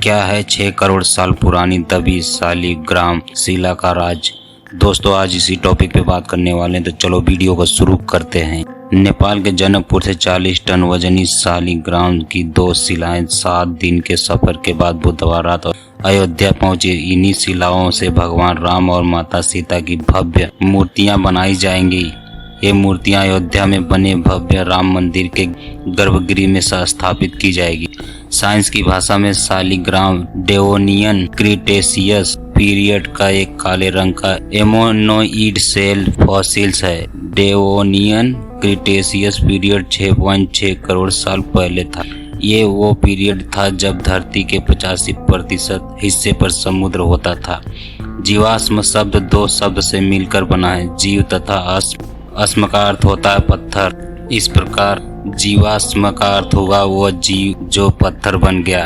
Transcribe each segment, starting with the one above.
क्या है 6 करोड़ साल पुरानी दबी शालिग्राम शिला का राज। दोस्तों आज इसी टॉपिक पे बात करने वाले हैं, तो चलो वीडियो को शुरू करते हैं। नेपाल के जनकपुर से 40 टन वजनी शालिग्राम की 2 शिलाएं 7 दिन के सफर के बाद बुधवार रात अयोध्या पहुंची। इन्हीं शिलाओं से भगवान राम और माता सीता की भव्य मूर्तियां बनाई जाएंगी। ये मूर्तियां अयोध्या में बने भव्य राम मंदिर के गर्भगृह में स्थापित की जाएगी। साइंस की भाषा में शालिग्राम डेवोनियन क्रीटेशियस पीरियड का एक काले रंग का एमोनोइड सेल फॉसिल्स है। डेवोनियन क्रीटेशियस पीरियड 6.6 करोड़ साल पहले था। ये वो पीरियड था जब धरती के 85% हिस्से पर समुद्र होता था। जीवाश्म शब्द 2 शब्द से मिलकर बना है। जीव तथा अस्म का अर्थ होता है पत्थर। इस प्रकार जीवाश्म का अर्थ होगा वो जीव जो पत्थर बन गया।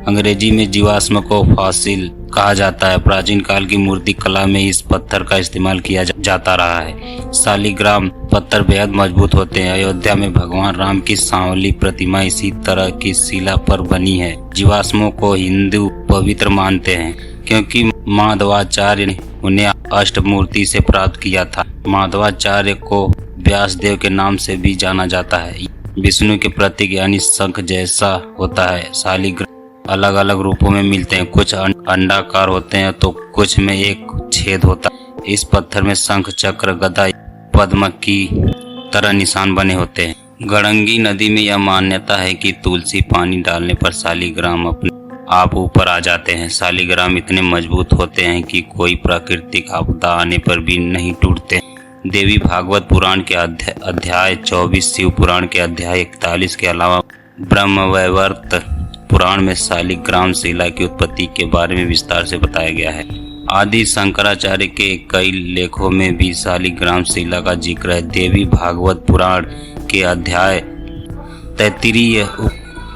अंग्रेजी में जीवाश्म को फॉसिल कहा जाता है। प्राचीन काल की मूर्ति कला में इस पत्थर का इस्तेमाल किया जाता रहा है। शालिग्राम पत्थर बेहद मजबूत होते हैं। अयोध्या में भगवान राम की सांवली प्रतिमा इसी तरह की शिला पर बनी है। जीवाश्मों को हिंदू पवित्र मानते हैं क्योंकि माधवाचार्य ने उन्हें अष्टमूर्ति से प्राप्त किया था। माधवाचार्य को व्यासदेव के नाम से भी जाना जाता है। विष्णु के प्रतीक यानी शंख जैसा होता है। शालिग्राम अलग अलग रूपों में मिलते हैं। कुछ अंडाकार होते हैं तो कुछ में एक छेद होता है। इस पत्थर में शंख चक्र गदा पद्म की तरह निशान बने होते हैं। गड़ंगी नदी में यह मान्यता है कि तुलसी पानी डालने पर शालिग्राम अपने आप ऊपर आ जाते हैं। शालिग्राम इतने मजबूत होते हैं कि कोई प्राकृतिक आपदा आने पर भी नहीं टूटते। देवी भागवत पुराण के अध्याय 24, शिव पुराण के अध्याय 41 के अलावा ब्रह्मवैवर्त पुराण में शालिग्राम शिला की उत्पत्ति के बारे में विस्तार से बताया गया है। आदि शंकराचार्य के कई लेखों में भी शालिग्राम शिला का जिक्र है। देवी भागवत पुराण के अध्याय 33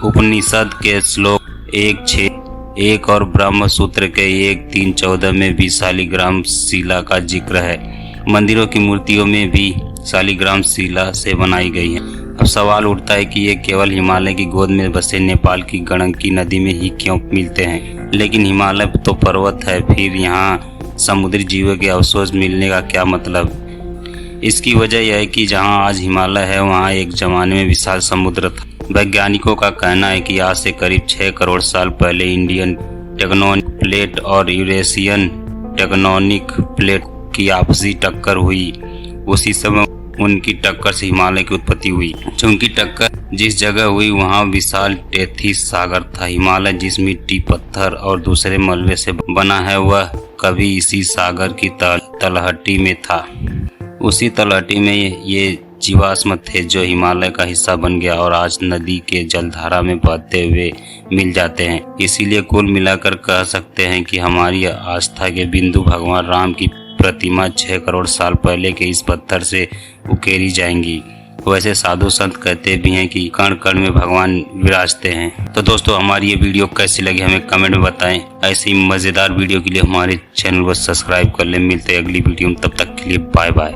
उपनिषद के श्लोक 1:6 और ब्रह्म सूत्र के 1:3-14 में भी शालिग्राम शिला का जिक्र है। मंदिरों की मूर्तियों में भी शालिग्राम शिला से बनाई गई है। अब सवाल उठता है कि ये केवल हिमालय की गोद में बसे नेपाल की गड़ंगी नदी में ही क्यों मिलते हैं। लेकिन हिमालय तो पर्वत है, फिर यहाँ समुद्री जीवों के अवशेष मिलने का क्या मतलब। इसकी वजह यह है कि जहाँ आज हिमालय है वहाँ एक जमाने में विशाल समुद्र था। वैज्ञानिकों का कहना है कि आज से करीब 6 करोड़ साल पहले इंडियन टेक्टोनिक प्लेट और यूरेशियन टेक्टोनिक प्लेट की आपसी टक्कर हुई। उसी समय उनकी टक्कर से हिमालय की उत्पत्ति हुई। चूंकि टक्कर जिस जगह हुई वहां विशाल टेथिस सागर था। हिमालय जिस मिट्टी, पत्थर और दूसरे मलबे से बना है वह कभी इसी सागर की तलहटी में था। उसी तलहटी में ये जीवाश्म थे जो हिमालय का हिस्सा बन गया और आज नदी के जलधारा में बहते हुए मिल जाते हैं। इसीलिए कुल मिलाकर कह सकते हैं कि हमारी आस्था के बिंदु भगवान राम की प्रतिमा 6 करोड़ साल पहले के इस पत्थर से उकेरी जाएंगी। वैसे साधु संत कहते भी हैं कि कण कण में भगवान विराजते हैं। तो दोस्तों हमारी ये वीडियो कैसी लगी हमें कमेंट में बताएं। ऐसी मजेदार वीडियो के लिए हमारे चैनल को सब्सक्राइब कर लें। मिलते हैं अगली वीडियो में, तब तक के लिए बाय बाय।